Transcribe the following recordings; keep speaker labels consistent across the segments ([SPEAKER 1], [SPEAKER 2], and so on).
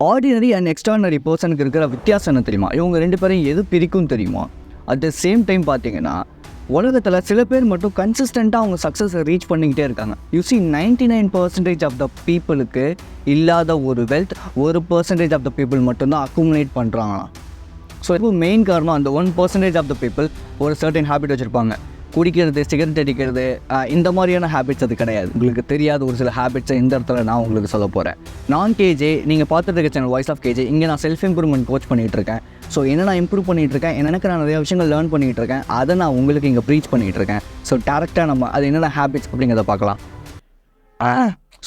[SPEAKER 1] Ordinary and extraordinary பர்சனுக்கு இருக்கிற வித்தியாசம் என்ன தெரியுமா? இவங்க 2 பேரையும் எது பிரிக்கும் தெரியுமா? அட் த சேம் டைம் பார்த்தீங்கன்னா உலகத்தில் சில பேர் மட்டும் கன்சிஸ்டண்ட்டாக அவங்க சக்ஸஸை ரீச் பண்ணிக்கிட்டே இருக்காங்க. யூ சி 99% ஆஃப் த பீப்புளுக்கு இல்லாத ஒரு வெல்த் 1% ஆஃப் த பீப்புள் மட்டும்தான் அக்குமுலேட் பண்ணுறாங்களாம். ஸோ இப்போ மெயின் காரணம் அந்த 1% ஆஃப் த பீப்புள் ஒரு சர்டன் ஹேபிட் வச்சுருப்பாங்க. குடிக்கிறது, சிகரெட் அடிக்கிறது, இந்த மாதிரியான ஹேபிட்ஸ் அது கிடையாது. உங்களுக்கு தெரியாத ஒரு சில ஹேபிட்ஸை இந்த இடத்துல நான் உங்களுக்கு சொல்ல போகிறேன். நான் கேஜே, நீங்கள் பார்த்துட்டு இருக்க சேனல் வாய்ஸ் ஆஃப் கேஜே. இங்கே நான் செல்ஃப் இம்ப்ரூவ்மெண்ட் கோச் பண்ணிகிட்ருக்கேன். ஸோ என்ன நான் இம்ப்ரூவ் பண்ணிகிட்ருக்கேன், எனக்கு நான் நிறைய விஷயங்கள் லேர்ன் பண்ணிகிட்ருக்கேன். அதை நான் உங்களுக்கு இங்கே ப்ரீச் பண்ணிகிட்ருக்கேன். ஸோ டேரெக்டாக நம்ம அது என்னென்ன ஹேபிட்ஸ் அப்படிங்கிறத பார்க்கலாம்.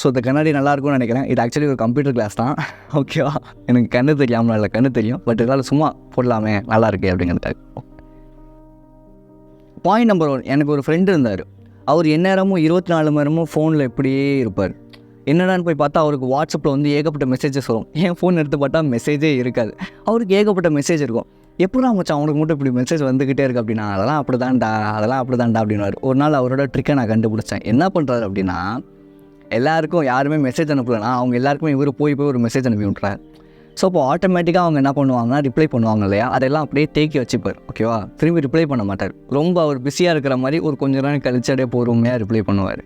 [SPEAKER 1] ஸோ இந்த கண்ணாடி நல்லாயிருக்கும்னு நினைக்கிறேன். இது ஆக்சுவலி ஒரு கம்ப்யூட்டர் கிளாஸ் தான். ஓகேவா? எனக்கு கண்ணு தெரியாமல் இல்லை, கண்ணு தெரியும். பட் இதனால் சும்மா போடலாமே, நல்லா இருக்கே அப்படிங்கிறதுக்காக. பாயிண்ட் நம்பர் 1, எனக்கு ஒரு ஃப்ரெண்டு இருந்தார். அவர் எந்நேரமும் 24 மணி நேரமும் ஃபோனில் இப்படியே இருப்பார். என்னடான்னு போய் பார்த்தா அவருக்கு வாட்ஸ்அப்பில் வந்து ஏகப்பட்ட மெசேஜஸ் வரும். என் ஃபோன் எடுத்து பார்த்தா மெசேஜே இருக்காது. அவருக்கு ஏகப்பட்ட மெசேஜ் இருக்கும். எப்படா மச்சான் அவனுக்கு மட்டும் இப்படி மெசேஜ் வந்துக்கிட்டே இருக்குது அப்படின்னா, அதெல்லாம் அப்படி தான்டா அப்படின்னாரு. ஒரு நாள் அவரோட ட்ரிக்கை நான் கண்டுபிடிச்சேன். என்ன பண்ணுறாரு அப்படின்னா, எல்லாருக்கும் யாருமே மெசேஜ் அனுப்பலைன்னா அவங்க எல்லாருக்குமே இவர் போய் ஒரு மெசேஜ் அனுப்பி விட்றாரு. ஸோ அப்போ ஆட்டோமேட்டிக்காக அவங்க என்ன பண்ணுவாங்கன்னா, ரிப்ளை பண்ணுவாங்க இல்லையா, அதெல்லாம் அப்படியே தேக்கி வச்சுப்பார். ஓகேவா? திரும்பி ரிப்ளை பண்ண மாட்டார். ரொம்ப அவர் பிஸியாக இருக்கிற மாதிரி ஒரு கொஞ்சம் நேரம் கழிச்சு அப்படியே பொறுமையாக ரிப்ளை பண்ணுவார்.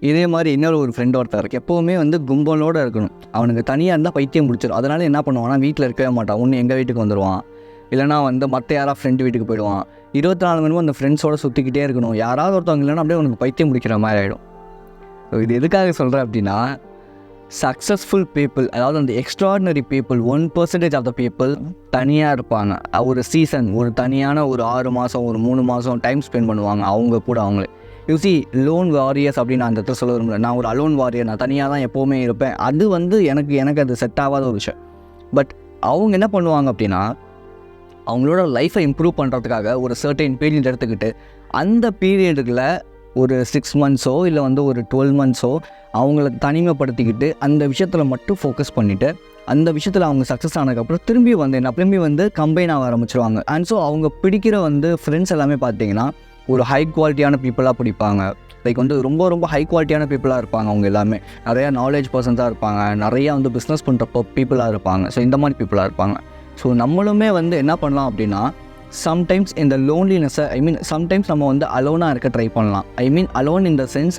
[SPEAKER 1] இதே மாதிரி இன்னொரு ஒரு ஃப்ரெண்ட் ஒருத்தர் இருக்குது. எப்போவுமே வந்து கும்பலோடு இருக்கணும். அவனுக்கு தனியாக இருந்தால் பைத்தியம் பிடிச்சிடும். அதனால் என்ன பண்ணுவான்னா, வீட்டில் இருக்கவே மாட்டான். ஒன்று எங்கள் வீட்டுக்கு வந்துடுவான், இல்லைனா வந்து மற்ற யாராவது ஃப்ரெண்டு வீட்டுக்கு போயிடுவான். 24 மணி நேரம் அந்த ஃப்ரெண்ட்ஸோடு சுற்றிக்கிட்டே இருக்கணும். யாராவது ஒருத்தவங்க இல்லைன்னா அப்படியே அவனுக்கு பைத்தியம் பிடிக்கிற மாதிரி ஆகிடும். ஸோ இது எதுக்காக சொல்கிறேன் அப்படின்னா, சக்ஸஸ்ஃபுல் பீப்புள், அதாவது அந்த extraordinary people 1% of the people தனியாக இருப்பாங்க. ஒரு சீசன், ஒரு தனியான ஒரு 6 மாதம், ஒரு 3 மாதம் டைம் ஸ்பெண்ட் பண்ணுவாங்க அவங்க கூட அவங்களே. யூசி லோன் வாரியர்ஸ் அப்படின்னு நான் அந்த இடத்துல சொல்ல விரும்புகிறேன். நான் ஒரு அலோன் வாரியர், நான் தனியாக தான் எப்போவுமே இருப்பேன். அது வந்து எனக்கு அது செட் ஆகாத ஒரு விஷயம். பட் அவங்க என்ன பண்ணுவாங்க அப்படின்னா, அவங்களோட லைஃப்பை இம்ப்ரூவ் பண்ணுறதுக்காக ஒரு சர்டைன் பீரியட் எடுத்துக்கிட்டு அந்த பீரியடுக்குள்ள ஒரு 6 மந்த்ஸோ இல்லை வந்து ஒரு 12 மந்த்ஸோ அவங்கள தனிமைப்படுத்திக்கிட்டு அந்த விஷயத்தில் மட்டும் ஃபோக்கஸ் பண்ணிவிட்டு அந்த விஷயத்தில் அவங்க சக்ஸஸ் ஆனதுக்கப்புறம் திரும்பி வந்து கம்பைன் ஆக ஆரம்பிச்சிருவாங்க. அண்ட் ஸோ அவங்க பிடிக்கிற வந்து ஃப்ரெண்ட்ஸ் எல்லாமே பார்த்தீங்கன்னா ஒரு ஹை குவாலிட்டியான பீப்புளாக பிடிப்பாங்க. லைக் வந்து ரொம்ப ரொம்ப ஹை குவாலிட்டியான பீப்புளாக இருப்பாங்க. அவங்க எல்லாமே நிறையா நாலேஜ் பர்சன்ஸாக இருப்பாங்க, நிறையா வந்து பிஸ்னஸ் பண்ணுற பீப்புளாக இருப்பாங்க. ஸோ இந்த மாதிரி பீப்புளாக இருப்பாங்க. ஸோ நம்மளுமே வந்து என்ன பண்ணலாம் அப்படின்னா, சம்டைம்ஸ் இந்த லோன்லினஸை சம்டைம்ஸ் நம்ம வந்து அலோனாக இருக்க ட்ரை பண்ணலாம். அலோன் இன் த சென்ஸ்,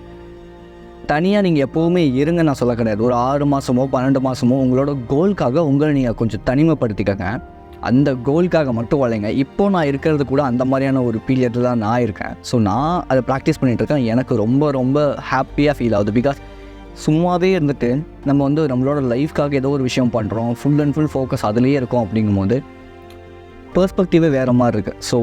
[SPEAKER 1] தனியாக நீங்கள் எப்போவுமே இருங்க நான் சொல்ல கிடையாது. ஒரு 6 மாதமோ 12 மாதமோ உங்களோட கோலுக்காக உங்களை நீங்கள் கொஞ்சம் தனிமைப்படுத்திக்கங்க. அந்த கோலுக்காக மட்டும் வளைங்க. இப்போது நான் இருக்கிறது கூட அந்த மாதிரியான ஒரு பீரியடில் தான் நான் இருக்கேன். ஸோ நான் அதை ப்ராக்டிஸ் பண்ணிகிட்ருக்கேன். எனக்கு ரொம்ப ரொம்ப ஹாப்பியாக ஃபீல் ஆகுது. பிகாஸ் சும்மாவே இருந்துட்டு நம்ம வந்து நம்மளோட லைஃப்காக ஏதோ ஒரு விஷயம் பண்ணுறோம், ஃபுல் அண்ட் ஃபுல் ஃபோக்கஸ் அதுலேயே இருக்கும். அப்படிங்கும்போது பெர்ஸ்பெக்டிவே வேறு மாதிரி இருக்குது. ஸோ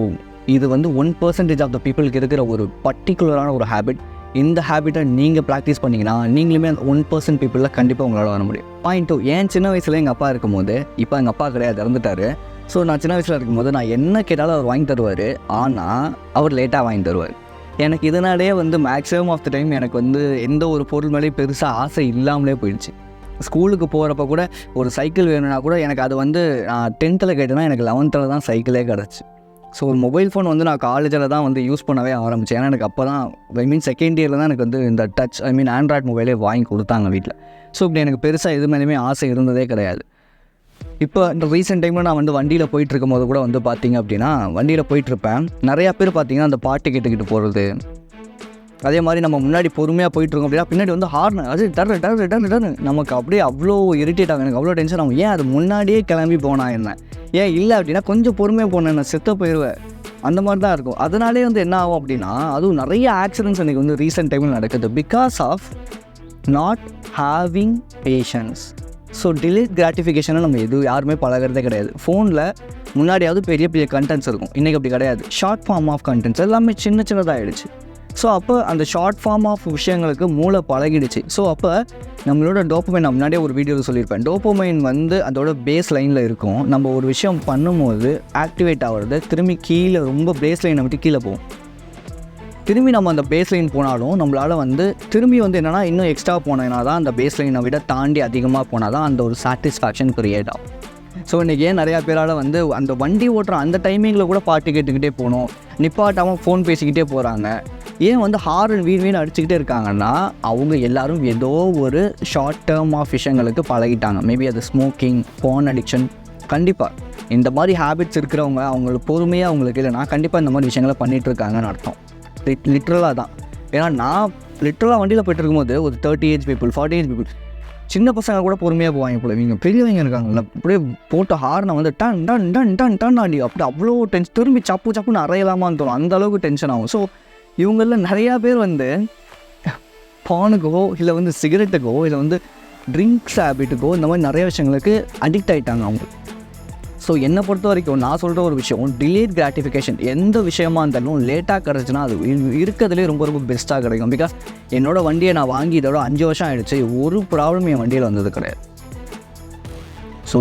[SPEAKER 1] இது வந்து 1% ஆஃப் த பீப்புளுக்கு இருக்கிற ஒரு பர்டிகுலரான ஒரு ஹேபிட். இந்த ஹேபிட்டை நீங்கள் ப்ராக்டிஸ் பண்ணிங்கன்னா நீங்களுமே அந்த 1% பீப்புளில் கண்டிப்பாக உங்களால் வர முடியும். பாயிண்ட் 2, ஏன் சின்ன வயசில் எங்கள் அப்பா இருக்கும்போது, இப்போ எங்கள் அப்பா கிடையாது, இறந்துட்டார். ஸோ நான் சின்ன வயசில் இருக்கும்போது நான் என்ன கேட்டாலும் அவர் வாங்கி தருவார். ஆனால் அவர் லேட்டாக வாங்கி தருவார். எனக்கு இதனாலே வந்து மேக்ஸிமம் ஆஃப் த டைம் எனக்கு வந்து எந்த ஒரு பொருள் மேலேயும் பெருசாக ஆசை இல்லாமலே போயிடுச்சு. ஸ்கூலுக்கு போகிறப்ப கூட ஒரு சைக்கிள் வேணும்னா கூட எனக்கு அது வந்து நான் 10th கேட்டேன்னா எனக்கு 11th தான் சைக்கிளே கிடச்சி. ஸோ ஒரு மொபைல் ஃபோன் வந்து நான் காலேஜில் தான் வந்து யூஸ் பண்ணவே ஆரம்பித்தேன். ஏன்னா எனக்கு அப்போ தான் செகண்ட் இயரில் தான் எனக்கு வந்து இந்த டச் ஆண்ட்ராய்ட் மொபைலே வாங்கி கொடுத்தாங்க வீட்டில். ஸோ இப்படி எனக்கு பெருசாக எது மேலேயுமே ஆசை இருந்ததே கிடையாது. இப்போ இந்த ரீசெண்ட் டைமில் நான் வந்து வண்டியில் போயிட்டுருக்கும் போது கூட வந்து பார்த்திங்க அப்படின்னா, வண்டியில் போயிட்டுருப்பேன். நிறையா பேர் பார்த்திங்கன்னா அந்த பாட்டு கேட்டுக்கிட்டு போகிறது, அதே மாதிரி நம்ம முன்னாடி பொறுமையாக போயிட்டுருக்கோம் அப்படின்னா பின்னாடி வந்து ஹார்ன் அது டர்னு நமக்கு அப்படியே அவ்வளோ இரிட்டேட் ஆகும். எனக்கு அவ்வளோ டென்ஷன் ஆகும். ஏன் அது முன்னாடியே கிளம்பி போனா என்ன, ஏன் இல்லை அப்படின்னா கொஞ்சம் பொறுமையாக போனேன், நான் செத்த போயிடுவேன். அந்த மாதிரி தான் இருக்கும். அதனாலே வந்து என்ன ஆகும் அப்படின்னா, அதுவும் நிறைய ஆக்சிடென்ட்ஸ் எனக்கு வந்து ரீசெண்ட் டைமில் நடக்குது. Because of not having patience. So delayed கிராட்டிஃபிகேஷனை நம்ம யாருமே பழகிறதே கிடையாது. ஃபோனில் முன்னாடியாவது பெரிய பெரிய கண்டென்ட்ஸ் இருக்கும், இன்றைக்கி அப்படி கிடையாது. ஷார்ட் ஃபார்ம் ஆஃப் கண்டென்ட்ஸ் எல்லாமே சின்னதாகிடுச்சு. ஸோ அப்போ அந்த ஷார்ட் ஃபார்ம் ஆஃப் விஷயங்களுக்கு மூளை பழகிடுச்சு. ஸோ அப்போ நம்மளோட டோப்பமைன், நான் முன்னாடியே ஒரு வீடியோவில் சொல்லியிருப்பேன், டோப்பமைன் வந்து அதோட பேஸ் லைனில் இருக்கும். நம்ம ஒரு விஷயம் பண்ணும்போது ஆக்டிவேட் ஆகிறது திரும்பி கீழே ரொம்ப பேஸ் லைனை விட்டு கீழே போகும். திரும்பி நம்ம அந்த பேஸ் லைன் போனாலும் நம்மளால் வந்து திரும்பி வந்து என்னென்னா இன்னும் எக்ஸ்ட்ரா போனேன்னா தான் அந்த பேஸ் லைனை விட தாண்டி அதிகமாக போனால் தான் அந்த ஒரு சாட்டிஸ்ஃபேக்ஷன் க்ரியேட் ஆகும். ஸோ இன்றைக்கி ஏன் நிறையா பேரால் வந்து அந்த வண்டி ஓட்டுற அந்த டைமிங்கில் கூட பாட்டு கேட்டுக்கிட்டே போகணும், நிப்பாட்டாமல் ஃபோன் பேசிக்கிட்டே போகிறாங்க. ஏன் வந்து ஹாரன் வீண் அடிச்சுக்கிட்டே இருக்காங்கன்னா அவங்க எல்லோரும் ஏதோ ஒரு ஷார்ட் டேர்ம் ஆஃப் விஷயங்களுக்கு பழகிட்டாங்க. மேபி அது ஸ்மோக்கிங், போன் அடிக்ஷன். கண்டிப்பாக இந்த மாதிரி ஹேபிட்ஸ் இருக்கிறவங்க அவங்களுக்கு பொறுமையாக அவங்களுக்கு இல்லைனா கண்டிப்பாக இந்த மாதிரி விஷயங்களை பண்ணிகிட்ருக்காங்கன்னு அர்த்தம். லிட்ரலாக தான். ஏன்னா நான் லிட்ரலாக வண்டியில் போய்ட்டு இருக்கும்போது ஒரு 30 ஏஜ் பீப்புள், 40 ஏஜ் பீப்புள், சின்ன பசங்க கூட பொறுமையாக போவாங்க போல. இவங்க பெரியவங்க இருக்காங்கல்ல, அப்படியே போட்டு ஹார்னை வந்து done done done done done ஆடி அப்படி அவ்வளோ டென்ஷன், திரும்பி சப்புன்னு அறையலாமான்னு தோணும், அந்த அளவுக்கு டென்ஷன் ஆகும். ஸோ இவங்களில் நிறையா பேர் வந்து பானுக்கோ இல்லை வந்து சிகரெட்டுக்கோ இல்லை வந்து ட்ரிங்க்ஸ் ஹேபிட்டுக்கோ இந்த மாதிரி நிறைய விஷயங்களுக்கு அடிக்ட் ஆகிட்டாங்க அவங்க. ஸோ என்னை பொறுத்த வரைக்கும் நான் சொல்கிற ஒரு விஷயம், டிலேட் கிராட்டிஃபிகேஷன். எந்த விஷயமா இருந்தாலும் லேட்டாக கிடச்சுன்னா அது இருக்கிறதுலே ரொம்ப ரொம்ப பெஸ்ட்டாக கிடைக்கும். பிகாஸ் என்னோடய வண்டியை நான் வாங்கி இதோட 5 வருஷம் ஆகிடுச்சு, ஒரு ப்ராப்ளம் என் வண்டியில் வந்தது கிடையாது. So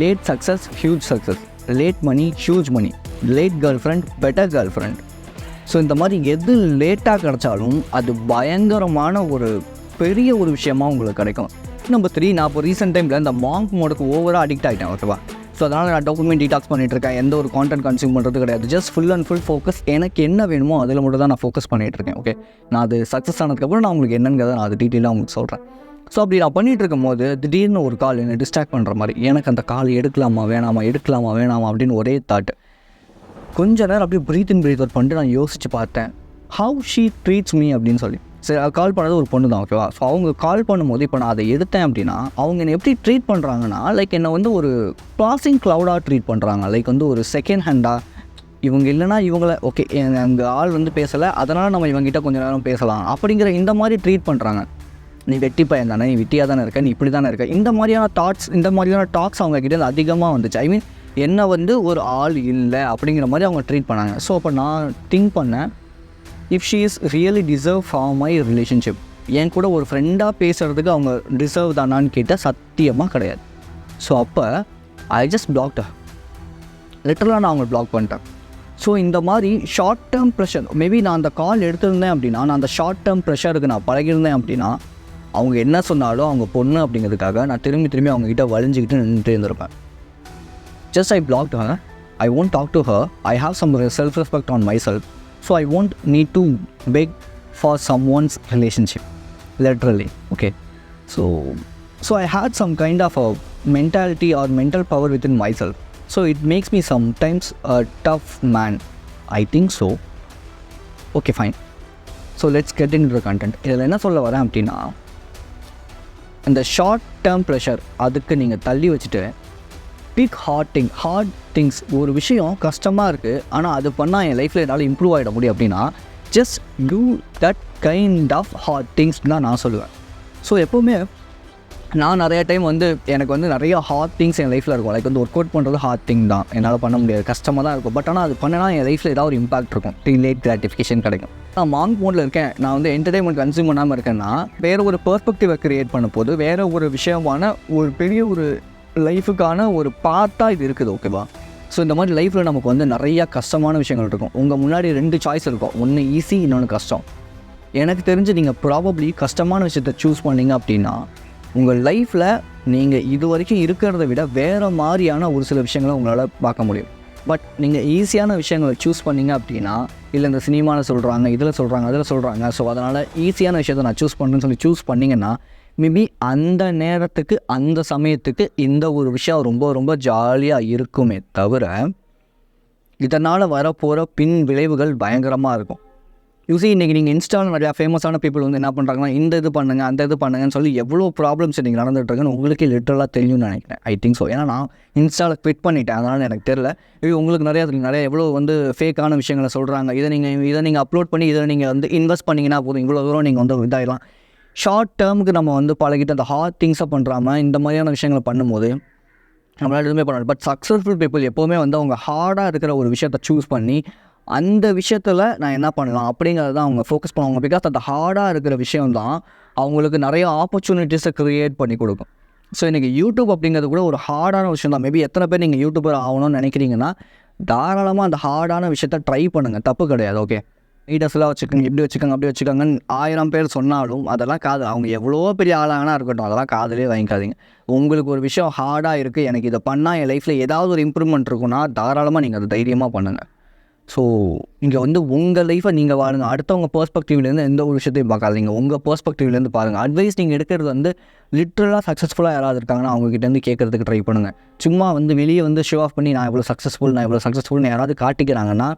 [SPEAKER 1] late success huge success, late money huge money, late girlfriend better girlfriend. So இந்த மாதிரி எது லேட்டாக கிடச்சாலும் அது பயங்கரமான ஒரு பெரிய ஒரு விஷயமாக உங்களுக்கு கிடைக்கும். நம்பர் 3, நான் இப்போ ரீசெண்ட் டைமில் இந்த மாங்க் மோடுக்கு ஓவராக அடிக்ட் ஆகிட்டேன், ஓகேவா. ஸோ அதனால் நான் டோபமைன் டீடாக்ஸ் பண்ணிகிட்ருக்கேன், எந்த ஒரு கான்டென்ட் கன்சியூம் பண்ணுறது கிடையாது. Just full and full focus, எனக்கு என்ன வேணுமோ அதில் மட்டும் தான் நான் ஃபோக்கஸ் பண்ணிகிட்ருக்கேன். ஓகே, நான் அது சக்ஸஸ் ஆனதுக்கப்புறம் நான் உங்களுக்கு என்னங்கிறத நான் அது டீட்டெயிலாக உங்களுக்கு சொல்கிறேன். ஸோ அப்படி நான் பண்ணிகிட்டு இருக்கும் போது திடீர்னு ஒரு கால் என்னை டிஸ்ட்ராக்ட் பண்ணுற மாதிரி, எனக்கு அந்த கால் எடுக்கலாமா வேணாமா அப்படின்னு ஒரே தாட். கொஞ்ச நேரம் அப்படியே ப்ரீத் அவுட் பண்ணிட்டு நான் யோசித்து பார்த்தேன், ஹவு ஷீ ட்ரீட்ஸ் மீ அப்படின்னு சொல்லி. சரி, கால் பண்ணது ஒரு பொண்ணு தான், ஓகேவா. ஸோ அவங்க கால் பண்ணும்போது இப்போ நான் அதை எடுத்தேன் அப்படின்னா அவங்க என்னை எப்படி ட்ரீட் பண்ணுறாங்கன்னா, லைக் என்னை வந்து ஒரு பாசிங் க்ளவுடாக ட்ரீட் பண்ணுறாங்க. லைக் வந்து ஒரு செகண்ட் ஹேண்டாக, இவங்க இல்லைனா இவங்கள ஓகே அந்த ஆள் வந்து பேசலை, அதனால் நம்ம இவங்ககிட்ட கொஞ்சம் நேரம் பேசலாம் அப்படிங்கிற இந்த மாதிரி ட்ரீட் பண்ணுறாங்க. நீ வெட்டி பையன் தானே, நீ வெட்டியாக தானே இருக்க, நீ இப்படி தானே இருக்க, இந்த மாதிரியான டாக்ஸ் அவங்கக்கிட்ட அதிகமாக வந்துச்சு. ஐ மீன் என்ன வந்து ஒரு ஆள் இல்லை அப்படிங்கிற மாதிரி அவங்க ட்ரீட் பண்ணாங்க. ஸோ அப்போ நான் திங்க் பண்ணேன், if she is really deserve for my relationship, என் கூட ஒரு ஃப்ரெண்டாக பேசுகிறதுக்கு அவங்க டிசர்வ் தானான்னு கேட்டால் சத்தியமாக கிடையாது. ஸோ அப்போ ஐ ஜஸ்ட் பிளாக்ட், லிட்டரலாக நான் அவங்க பிளாக் பண்ணிட்டேன். ஸோ இந்த மாதிரி ஷார்ட் டேர்ம் ப்ரெஷர், மேபி நான் அந்த கால் எடுத்திருந்தேன் அப்படின்னா, நான் அந்த ஷார்ட் டேர்ம் ப்ரெஷருக்கு நான் பழகிருந்தேன் அப்படின்னா, அவங்க என்ன சொன்னாலும் அவங்க பொண்ணு அப்படிங்கிறதுக்காக நான் திரும்பி அவங்ககிட்ட வலிஞ்சிக்கிட்டு நின்றுட்டு இருந்திருப்பேன். Just I blocked her. I won't talk to her. I have some self-respect on myself. So I won't need to beg for someone's relationship. Literally. Okay. So I had some kind of a mentality or mental power within myself. So it makes me sometimes a tough man. I think so. Okay, fine. So let's get into the content. இதில் என்ன சொல்ல வரேன் அப்படின்னா, இந்த short term pressure அதுக்கு நீங்கள் தள்ளி வச்சுட்டு பிக் ஹார்ட் திங்ஸ். ஒரு விஷயம் கஷ்டமாக இருக்குது, ஆனால் அது பண்ணால் என் லைஃப்பில் என்னால் இம்ப்ரூவ் ஆகிட முடியும் அப்படின்னா, just do that kind of hard things தான் நான் சொல்லுவேன். ஸோ எப்போவுமே நான் நிறையா டைம் வந்து எனக்கு வந்து நிறைய ஹார்ட் திங்ஸ் என் லைஃப்பில் இருக்கும். லைக் வந்து ஒர்க் அவுட் பண்ணுறது ஹார்ட் திங் தான், என்னால் பண்ண முடியாது, கஷ்டமாக தான் இருக்கும். பட் ஆனால் அது பண்ணனா என் லைஃப்பில் ஏதாவது ஒரு இம்பாக்ட் இருக்கும், டிலேட் கிராட்டிஃபிகேஷன் கிடைக்கும். நான் மாங்க் மோடில் இருக்கேன், நான் வந்து என்டர்டைன்மெண்ட் கன்சியூம் பண்ணாமல் இருக்கேன்னா வேறு ஒரு பெர்ஸ்பெக்டிவை க்ரியேட் பண்ண போது வேறு ஒரு விஷயமான ஒரு பெரிய ஒரு லைஃபுக்கான ஒரு பார்ட்டாக இது இருக்குது, ஓகேவா. ஸோ இந்த மாதிரி லைஃப்பில் நமக்கு வந்து நிறையா கஷ்டமான விஷயங்கள் இருக்கும். உங்கள் முன்னாடி 2 சாய்ஸ் இருக்கும், ஒன்று ஈஸி, இன்னொன்று கஷ்டம். எனக்கு தெரிஞ்சு நீங்கள் ப்ராபப்ளி கஷ்டமான விஷயத்தை சூஸ் பண்ணிங்க அப்படின்னா உங்கள் லைஃப்பில் நீங்கள் இது வரைக்கும் இருக்கிறத விட வேறு மாதிரியான ஒரு சில விஷயங்களை உங்களால் பார்க்க முடியும். பட் நீங்கள் ஈஸியான விஷயங்களை சூஸ் பண்ணிங்க அப்படின்னா, இல்லை இந்த சினிமாவில் சொல்கிறாங்க, இதில் சொல்கிறாங்க, அதில் சொல்கிறாங்க, ஸோ அதனால் ஈஸியான விஷயத்தை நான் சூஸ் பண்ணுறேன்னு சொல்லி சூஸ் பண்ணிங்கன்னா மேபி அந்த நேரத்துக்கு அந்த சமயத்துக்கு இந்த ஒரு விஷயம் ரொம்ப ரொம்ப ஜாலியாக இருக்குமே தவிர இதனால் வரப்போகிற பின் விளைவுகள் பயங்கரமாக இருக்கும். யூசி இன்றைக்கி நீங்கள் இன்ஸ்டாவில் நிறையா ஃபேமஸான பீப்புள் வந்து என்ன பண்ணுறாங்கன்னா, இந்த இது பண்ணுங்கள் அந்த இது பண்ணுங்கன்னு சொல்லி எவ்வளோ ப்ராப்ளம்ஸ் இன்றைக்கி நடந்துகிட்ருக்குன்னு உங்களுக்கே லிட்டரலாக தெரியும்னு நினைக்கிறேன். I think so. ஏன்னா நான் இன்ஸ்டாவில் குவிட் பண்ணிட்டேன், அதனால் எனக்கு தெரில. உங்களுக்கு நிறையா எவ்வளோ வந்து ஃபேக்கான விஷயங்களை சொல்கிறாங்க. இதை நீங்கள் அப்லோட் பண்ணி இதில் நீங்கள் வந்து இன்வெஸ்ட் பண்ணிங்கன்னா போதும், இவ்வளோ தூரம் நீங்கள் வந்து இதாகிடலாம். ஷார்ட் டேர்முக்கு நம்ம வந்து பழகிட்டு அந்த ஹார்ட் திங்ஸை பண்ணுறாமல் இந்த மாதிரியான விஷயங்களை பண்ணும்போது நம்மளால் எதுவுமே பண்ண. பட் சக்ஸஸ்ஃபுல் பீப்புள் எப்போவுமே வந்து அவங்க ஹார்டாக இருக்கிற ஒரு விஷயத்தை சூஸ் பண்ணி அந்த விஷயத்தில் நான் என்ன பண்ணலாம் அப்படிங்கிறது தான் அவங்க ஃபோக்கஸ் பண்ணுவாங்க. பிகாஸ் அந்த ஹார்டாக இருக்கிற விஷயம் தான் அவங்களுக்கு நிறைய ஆப்பர்ச்சுனிட்டிஸை க்ரியேட் பண்ணி கொடுக்கும். ஸோ இன்றைக்கி யூடியூப் அப்படிங்கிறது கூட ஒரு ஹார்டான விஷயம் தான். மேபி எத்தனை பேர் நீங்கள் யூடியூபர் ஆகணும்னு நினைக்கிறீங்கன்னா தாராளமாக அந்த ஹார்டான விஷயத்தை ட்ரை பண்ணுங்கள், தப்பு கிடையாது. ஓகே, லீடர்ஸ்லாம் வச்சுக்கோங்க, இப்படி வச்சுக்கோங்க அப்படி வச்சுக்கோங்கன்னு 1000 பேர் சொன்னாலும் அதெல்லாம் காது, அவங்க எவ்வளோ பெரிய ஆளாகனா இருக்கட்டும், அதெல்லாம் காதலே வாங்கிக்காதீங்க. உங்களுக்கு ஒரு விஷயம் ஹார்டாக இருக்குது, எனக்கு இதை பண்ணால் என் லைஃப்பில் ஏதாவது ஒரு இம்ப்ரூவ்மெண்ட் இருக்குன்னா தாராளமாக நீங்கள் அதை தைரியமாக பண்ணுங்கள். ஸோ இங்கே வந்து உங்கள் லைஃப்பை நீங்கள் வாழுங்க. அடுத்தவங்க பெர்ஸ்பெக்டிவ்லேருந்து எந்த ஒரு விஷயத்தையும் பார்க்காதீங்க. உங்கள் பெர்ஸ்பெக்டிவ்லேருந்து பாருங்கள். அட்வைஸ் நீங்கள் எடுக்கிறது வந்து லிட்ரலாக சக்ஸஸ்ஃபுல்லாக யாராவது இருக்காங்கன்னா அவங்ககிட்டேருந்து கேட்குறதுக்கு ட்ரை பண்ணுங்கள். சும்மா வந்து வெளியே வந்து ஷோ ஆஃப் பண்ணி நான் இவ்வளோ சக்ஸஸ்ஃபுல்னு யாராவது காட்டிக்கிறாங்கன்னா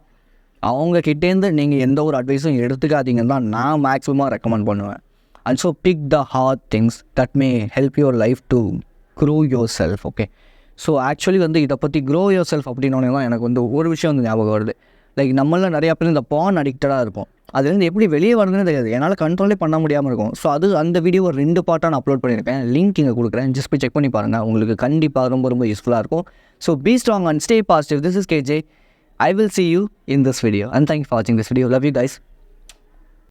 [SPEAKER 1] அவங்கக்கிட்டேருந்து நீங்கள் எந்த ஒரு அட்வைஸும் எடுத்துக்காதீங்கன்னு தான் நான் மேக்ஸிமமாக ரெக்கமெண்ட் பண்ணுவேன். And so pick the hard things that may help your life to grow your self. Okay, so actually வந்து இதை பற்றி க்ரோ யுவர் செல்ஃப் அப்படின்னோடனே தான் எனக்கு வந்து ஒரு விஷயம் வந்து ஞாபகம் வருது. லைக் நம்மள நிறையா பேர் இந்த பான் அடிக்டடாக இருக்கும். அதுலேருந்து எப்படி வெளியே வரதுன்னு தெரியாது, என்னால் கண்ட்ரோலே பண்ண முடியாமல் இருக்கும். ஸோ அந்த வீடியோ 2 பார்ட்டாக நான் அப்லோட் பண்ணியிருக்கேன். லிங்க் இங்கே கொடுக்குறேன், ஜஸ்ட் போய் செக் பண்ணி பாருங்கள். உங்களுக்கு கண்டிப்பாக ரொம்ப யூஸ்ஃபுல்லாக இருக்கும். So be strong and stay positive. This is KJ. I will see you in this video and thank you for watching this video. Love you guys.